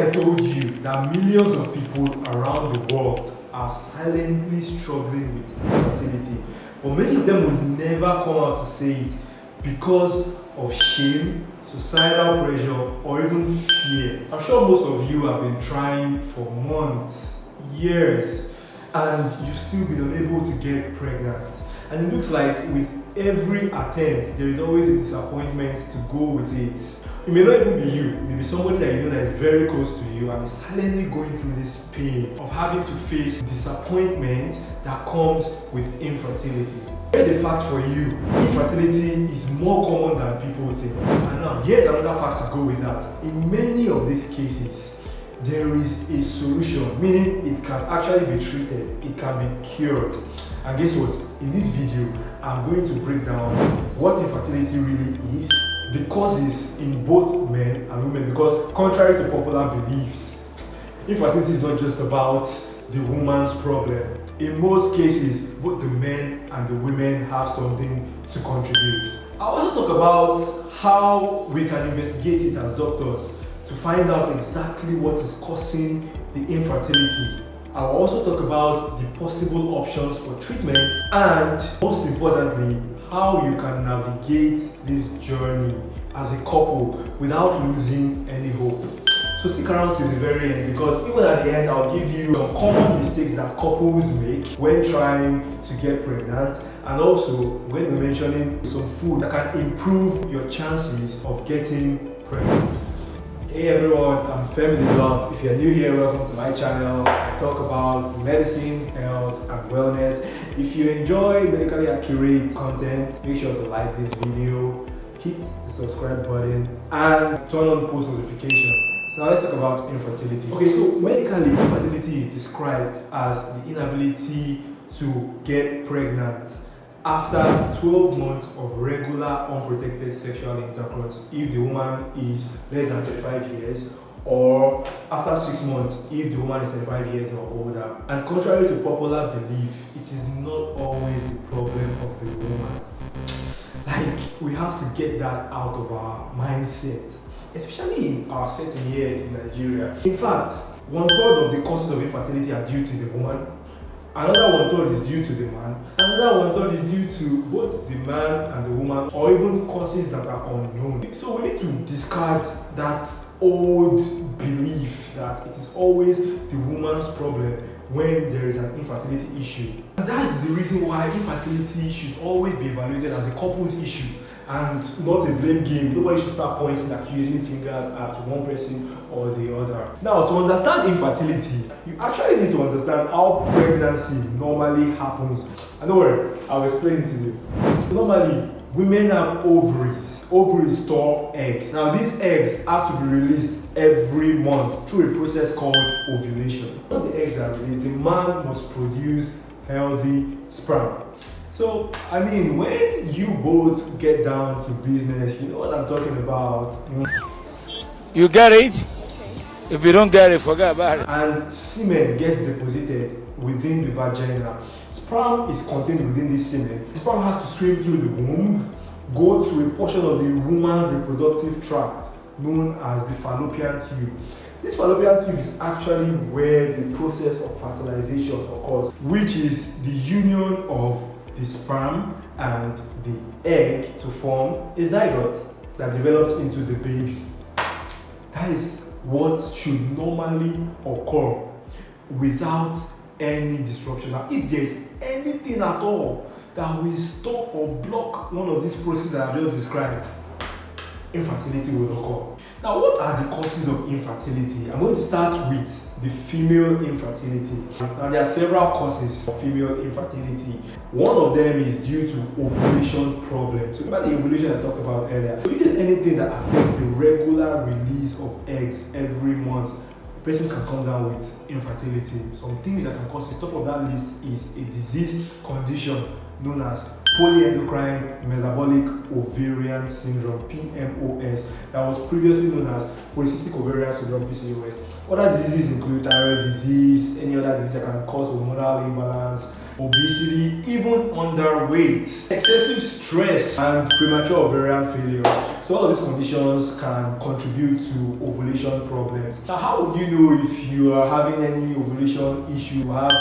I told you that millions of people around the world are silently struggling with infertility, but many of them will never come out to say it because of shame, societal pressure, or even fear. I'm sure most of you have been trying for months, years, and you've still been unable to get pregnant. And it looks like with every attempt, there is always a disappointment to go with it. It may not even be you, it may be somebody that you know that is very close to you and is silently going through this pain of having to face disappointment that comes with infertility. Here's the fact for you: infertility is more common than people think. And now, yet another fact to go with that. In many of these cases, there is a solution, meaning it can actually be treated, it can be cured. And guess what? In this video, I'm going to break down what infertility really is, the causes in both men and women, because contrary to popular beliefs, infertility is not just about the woman's problem. In most cases, both the men and the women have something to contribute. I'll also talk about how we can investigate it as doctors to find out exactly what is causing the infertility. I'll also talk about the possible options for treatment and, most importantly, how you can navigate this journey as a couple without losing any hope. So stick around to the very end, because even at the end I'll give you some common mistakes that couples make when trying to get pregnant, and also when we're mentioning some food that can improve your chances of getting pregnant. Hey everyone, I'm Femi the Doc. If you're new here, welcome to my channel. I talk about medicine, health, and wellness. If you enjoy medically accurate content, make sure to like this video, hit the subscribe button, and turn on post notifications. So now let's talk about infertility. Okay, so medically, infertility is described as the inability to get pregnant after 12 months of regular unprotected sexual intercourse if the woman is less than 35 years, or after 6 months if the woman is 35 years or older. And contrary to popular belief, it is not always the problem of the woman. Like, we have to get that out of our mindset, especially in our setting here in Nigeria. In fact, 1/3 of the causes of infertility are due to the woman. Another 1/3 is due to the man. Another 1/3 is due to both the man and the woman, or even causes that are unknown. So we need to discard that old belief that it is always the woman's problem when there is an infertility issue. And that is the reason why infertility should always be evaluated as a couple's issue and not a blame game. Nobody should start pointing accusing fingers at one person or the other. Now, to understand infertility, you actually need to understand how pregnancy normally happens. And don't worry, I'll explain it to you. Normally, women have ovaries. Ovaries store eggs. Now, these eggs have to be released every month through a process called ovulation. Once the eggs are released, the man must produce healthy sperm. So, I mean, when you both get down to business, you know what I'm talking about. You get it? If you don't get it, forget about it. And semen gets deposited within the vagina. Sperm is contained within this semen. Sperm has to swim through the womb, go to a portion of the woman's reproductive tract known as the fallopian tube. This fallopian tube is actually where the process of fertilization occurs, which is the union of the sperm and the egg to form a zygote that develops into the baby. That is what should normally occur without any disruption. Now, if there is anything at all that will stop or block one of these processes that I've just described, infertility will occur. Now, what are the causes of infertility? I'm going to start with the female infertility. Now, there are several causes of female infertility. One of them is due to ovulation problems. So remember the ovulation I talked about earlier. So if there's anything that affects the regular release of eggs every month, the person can come down with infertility. Some things that can cause it. Top of that list is a disease condition known as polyendocrine metabolic ovarian syndrome, PMOS, that was previously known as polycystic ovarian syndrome, PCOS. Other diseases include thyroid disease, any other disease that can cause hormonal imbalance, obesity, even underweight, excessive stress, and premature ovarian failure. So all of these conditions can contribute to ovulation problems. Now, how would you know if you are having any ovulation issue? You have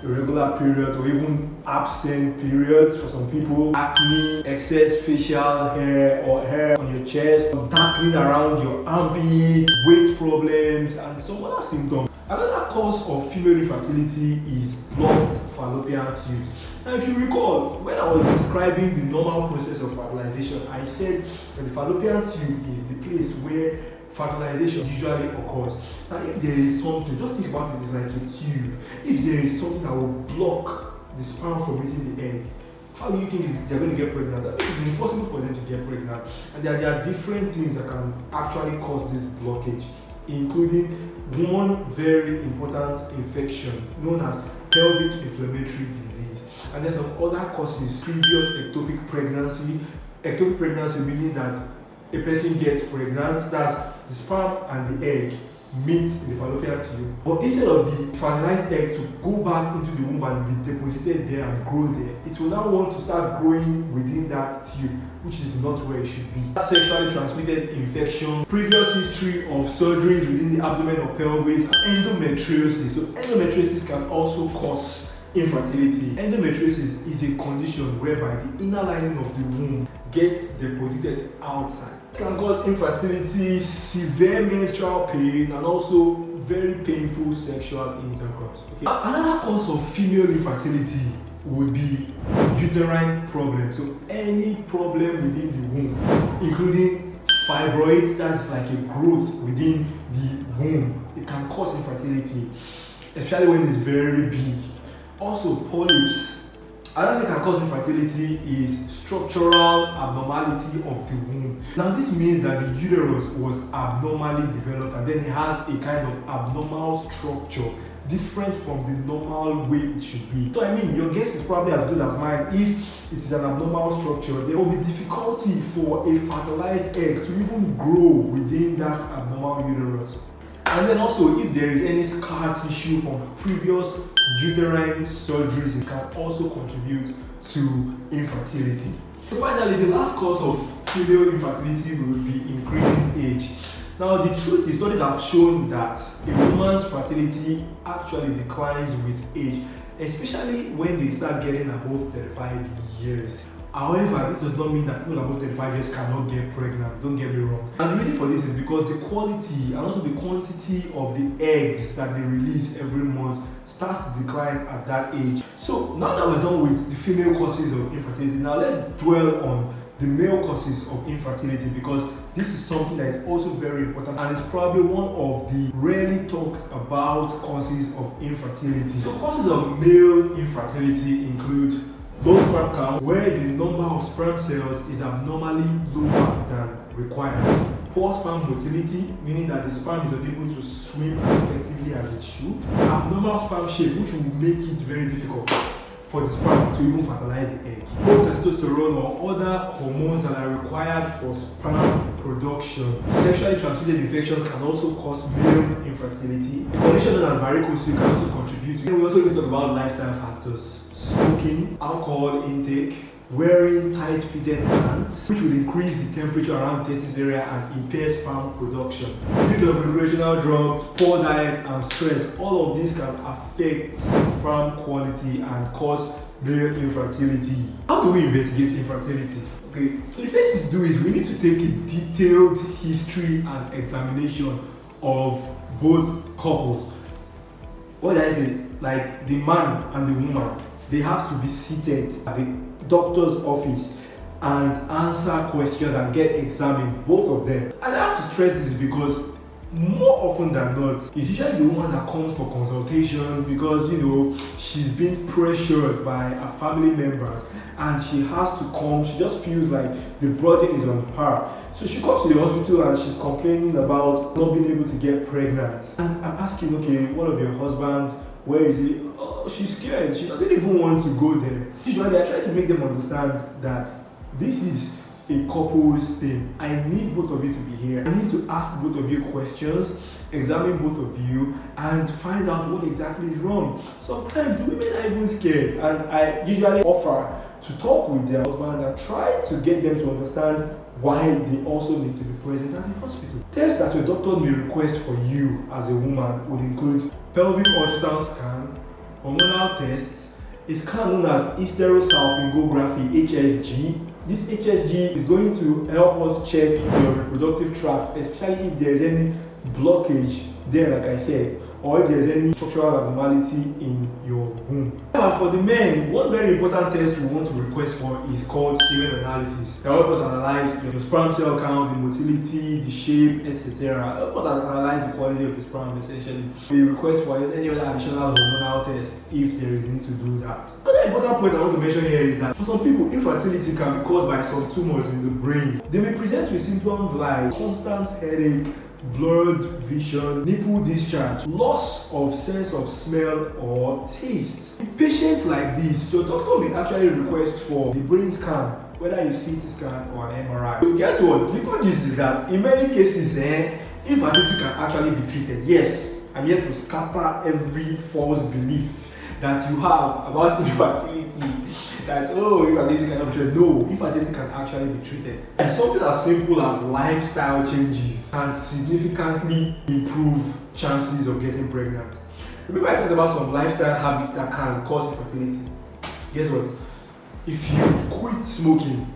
irregular period or even absent periods for some people, acne, excess facial hair or hair on your chest, darkening around your armpits, weight problems, and some other symptoms. Another cause of female infertility is blocked fallopian tubes. Now, if you recall, when I was describing the normal process of fertilization, I said that the fallopian tube is the place where fertilization usually occurs. Now, if there is something, just think about it, it's like a tube. If there is something that will block the sperm from meeting the egg, how do you think they're going to get pregnant? That means it's impossible for them to get pregnant. And there are different things that can actually cause this blockage, including one very important infection known as pelvic inflammatory disease. And there's some other causes, previous ectopic pregnancy. Ectopic pregnancy meaning that a person gets pregnant, that's the sperm and the egg meet in the fallopian tube. But instead of the fertilized egg to go back into the womb and be deposited there and grow there, it will now want to start growing within that tube, which is not where it should be. Sexually transmitted infection, previous history of surgeries within the abdomen or pelvis, endometriosis. So endometriosis can also cause infertility. Endometriosis is a condition whereby the inner lining of the womb gets deposited outside. It can cause infertility, severe menstrual pain, and also very painful sexual intercourse. Okay? Another cause of female infertility would be uterine problems. So any problem within the womb, including fibroids, that's like a growth within the womb, it can cause infertility, especially when it's very big. Also, polyps. Another thing that can cause infertility is structural abnormality of the womb. Now, this means that the uterus was abnormally developed and then it has a kind of abnormal structure different from the normal way it should be. So, I mean, your guess is probably as good as mine. If it is an abnormal structure, there will be difficulty for a fertilized egg to even grow within that abnormal uterus. And then also, if there is any scar tissue from previous uterine surgeries, it can also contribute to infertility. So finally, the last cause of female infertility will be increasing age. Now, the truth is, studies have shown that a woman's fertility actually declines with age, especially when they start getting above 35 years. However, this does not mean that people above 35 years cannot get pregnant, don't get me wrong. And the reason for this is because the quality and also the quantity of the eggs that they release every month starts to decline at that age. So now that we're done with the female causes of infertility, now let's dwell on the male causes of infertility, because this is something that is also very important and it's probably one of the rarely talked about causes of infertility. So causes of male infertility include low sperm count, where the number of sperm cells is abnormally lower than required. Poor sperm motility, meaning that the sperm is unable to swim as effectively as it should. Abnormal sperm shape, which will make it very difficult for the sperm to even fertilize the egg. Low testosterone or other hormones that are required for sperm production. Sexually transmitted infections can also cause male infertility. The condition known as varicocele can also contribute. And we also need to talk about lifestyle factors. Smoking, alcohol intake, wearing tight-fitted pants, which will increase the temperature around the testis area and impair sperm production. Use of recreational drugs, poor diet, and stress, all of these can affect sperm quality and cause male infertility. How do we investigate infertility? Okay, so the first thing to do is we need to take a detailed history and examination of both couples. What did I say? Like the man and the woman, they have to be seated at the doctor's office and answer questions and get examined, both of them. And I have to stress this because more often than not, it's usually the woman that comes for consultation because, you know, she's been pressured by her family members and she has to come. She just feels like the burden is on her. So she comes to the hospital and she's complaining about not being able to get pregnant. And I'm asking, okay, what of your husband? Where is he? Oh, she's scared. She doesn't even want to go there. Usually I try to make them understand that this is a couple's thing. I need both of you to be here. I need to ask both of you questions, examine both of you, and find out what exactly is wrong. Sometimes women are even scared, and I usually offer to talk with their husband and try to get them to understand why they also need to be present at the hospital. Tests that your doctor may request for you as a woman would include pelvic ultrasound scan, hormonal tests, a scan known as hysterosalpingography (HSG). This HSG is going to help us check your reproductive tract, especially if there is any blockage there, like I said, or if there is any structural abnormality in your womb. However, for the men, one very important test we want to request for is called semen analysis. It helps us analyze your sperm cell count, the motility, the shape, etc. Help us analyze the quality of the sperm, essentially. We request for any other additional hormonal tests if there is need to do that. Another important point I want to mention here is that for some people, infertility can be caused by some tumors in the brain. They may present with symptoms like constant headache, blurred vision, nipple discharge, loss of sense of smell or taste. In patients like this, your doctor may actually request for the brain scan, whether a CT scan or an MRI. So guess what? The good news is that in many cases, infertility can actually be treated. Yes, I'm here to scatter every false belief that you have about infertility. That infertility cannot be treated. No, infertility can actually be treated. And something as simple as lifestyle changes can significantly improve chances of getting pregnant. Remember I talked about some lifestyle habits that can cause infertility. Guess what? If you quit smoking,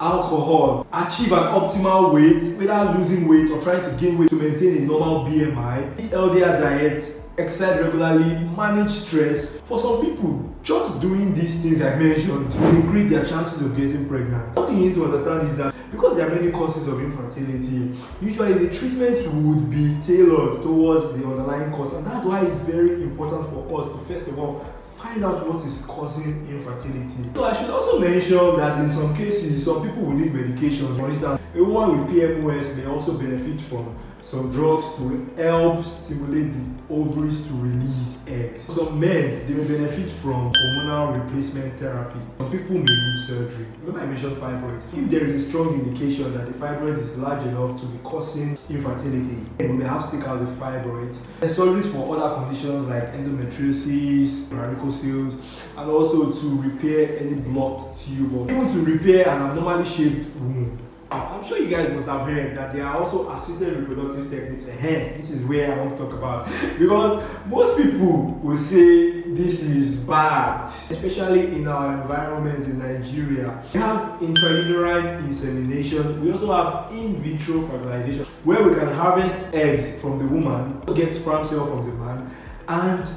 alcohol, achieve an optimal weight, whether losing weight or trying to gain weight to maintain a normal BMI, eat healthier diet, exercise regularly, manage stress. For some people, just doing these things I mentioned will increase their chances of getting pregnant. Something you need to understand is that because there are many causes of infertility, usually the treatment would be tailored towards the underlying cause, and that's why it's very important for us to first of all find out what is causing infertility. So I should also mention that in some cases, some people will need medications. For instance, a woman with PMOS may also benefit from some drugs to help stimulate the ovaries to release eggs. Some men, they may benefit from hormonal replacement therapy. Some people may need surgery. Remember I mentioned fibroids. If there is a strong indication that the fibroids is large enough to be causing infertility, we may have to take out the fibroids. And surgeries for other conditions like endometriosis, varicocele, and also to repair any blocked tube, or even to repair an abnormally shaped womb. I'm sure you guys must have heard that there are also assisted reproductive techniques. This is where I want to talk about, because most people will say this is bad, especially in our environment in Nigeria. We have intrauterine insemination. We also have in vitro fertilization, where we can harvest eggs from the woman, get sperm cell from the man, and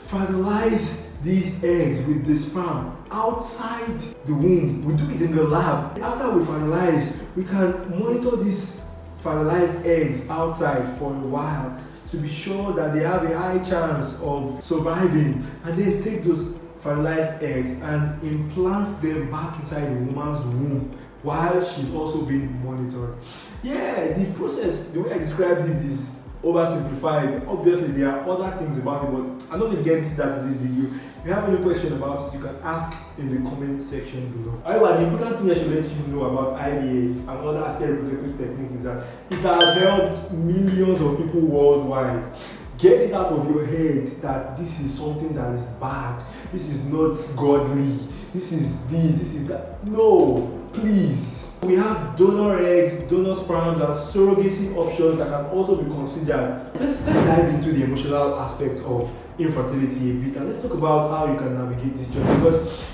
fertilize these eggs with the sperm outside the womb. We do it in the lab. After we fertilize, we can monitor these fertilized eggs outside for a while to be sure that they have a high chance of surviving, and then take those fertilized eggs and implant them back inside the woman's womb while she's also being monitored. Yeah, the process, the way I described it is oversimplified. Obviously there are other things about it, but I'm not going to get into that in this video. If you have any question about it, you can ask in the comment section below. However, the important thing I should let you know about IVF and other assisted reproductive techniques is that it has helped millions of people worldwide. Get it out of your head that this is something that is bad, this is not godly, this is that. No, please. We have donor eggs, donor sperm, and surrogacy options that can also be considered. Let's dive into the emotional aspect of infertility a bit, and let's talk about how you can navigate this journey. Because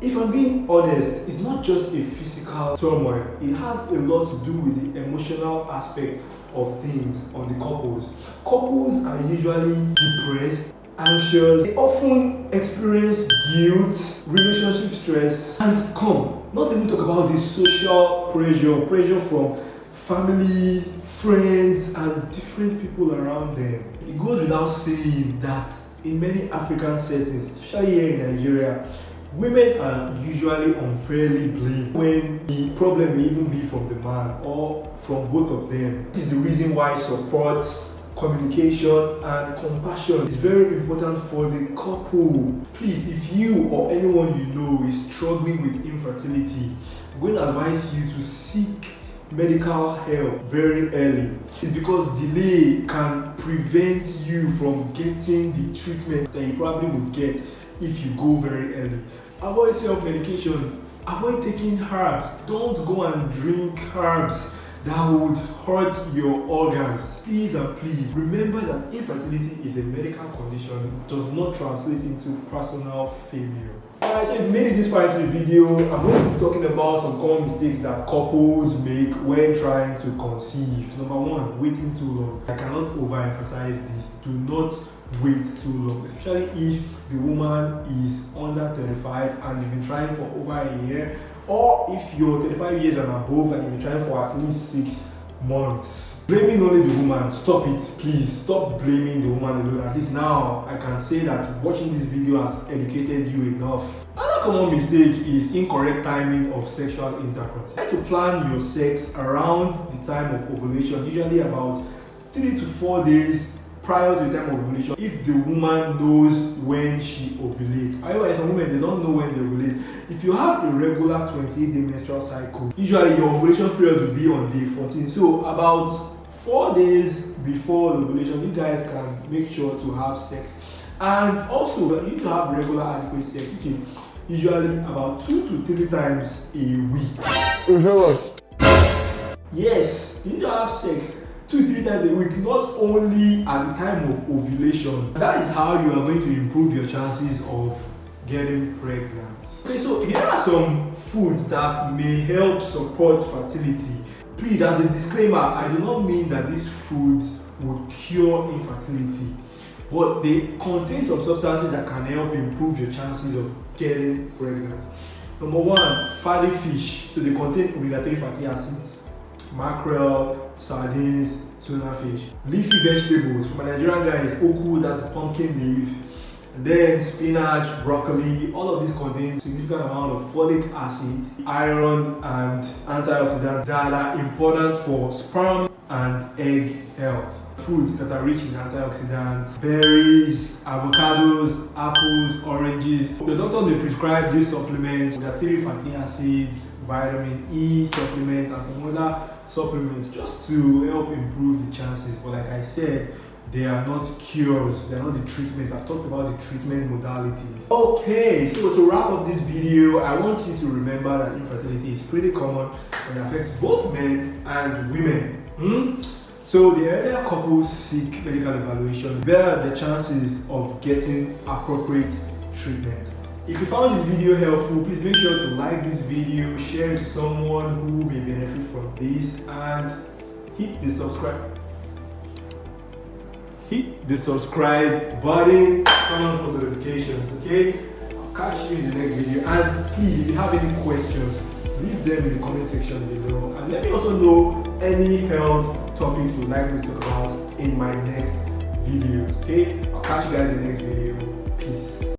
if I'm being honest, it's not just a physical turmoil. It has a lot to do with the emotional aspect of things on the couples. Couples are usually depressed, anxious. They often experience guilt, relationship stress, and not even talk about the social pressure from family, friends, and different people around them. It goes without saying that in many African settings, especially here in Nigeria, women are usually unfairly blamed when the problem may even be from the man or from both of them. This is the reason why support, communication, and compassion is very important for the couple. Please, if you or anyone you know is struggling with infertility, I'm going to advise you to seek medical help very early. It's because delay can prevent you from getting the treatment that you probably would get if you go very early. Avoid self-medication. Avoid taking herbs. Don't go and drink herbs that would hurt your organs. Please and please remember that infertility is a medical condition. It does not translate into personal failure. Alright, so if you made it this far into the video, I'm going to be talking about some common mistakes that couples make when trying to conceive. Number one, waiting too long. I cannot overemphasize this. Do not wait too long, especially if the woman is under 35 and you've been trying for over a year, or if you're 35 years and above and you've been trying for at least 6 months. Blaming only the woman, stop it, please. Stop blaming the woman alone. At least now I can say that watching this video has educated you enough. Another common mistake is incorrect timing of sexual intercourse. You have to plan your sex around the time of ovulation, usually about 3 to 4 days prior to the time of ovulation, if the woman knows when she ovulates. However, some women, they don't know when they ovulate. If you have a regular 28-day menstrual cycle, usually your ovulation period will be on day 14. So about 4 days before the ovulation, you guys can make sure to have sex. And also, you need to have regular adequate sex. You can usually about 2 to 3 times a week. Yes, you need to have sex 2 to 3 times a week, not only at the time of ovulation. That is how you are going to improve your chances of getting pregnant. Okay, so here are some foods that may help support fertility. Please, as a disclaimer, I do not mean that these foods would cure infertility, but they contain some substances that can help improve your chances of getting pregnant. Number one, fatty fish. So they contain omega-3 fatty acids, mackerel, sardines, tuna fish. Leafy vegetables. For my Nigerian guys, oku, that's pumpkin leaf. And then spinach, broccoli, all of these contain significant amount of folic acid, iron, and antioxidants that are important for sperm and egg health. Foods that are rich in antioxidants, berries, avocados, apples, oranges. The doctor may prescribe these supplements, omega-3 fatty acids, vitamin E supplement, and some other supplements just to help improve the chances. But like I said, they are not cures, they are not the treatment. I've talked about the treatment modalities. Okay, so to wrap up this video, I want you to remember that infertility is pretty common and affects both men and women. So the earlier couples seek medical evaluation, the better the chances of getting appropriate treatment. If you found this video helpful, please make sure to like this video, share it to someone who may benefit from this, and hit the subscribe button, turn on post notifications, okay? I'll catch you in the next video. And please, if you have any questions, leave them in the comment section below, and let me also know any health topics you'd like me to talk about in my next videos, okay? I'll catch you guys in the next video.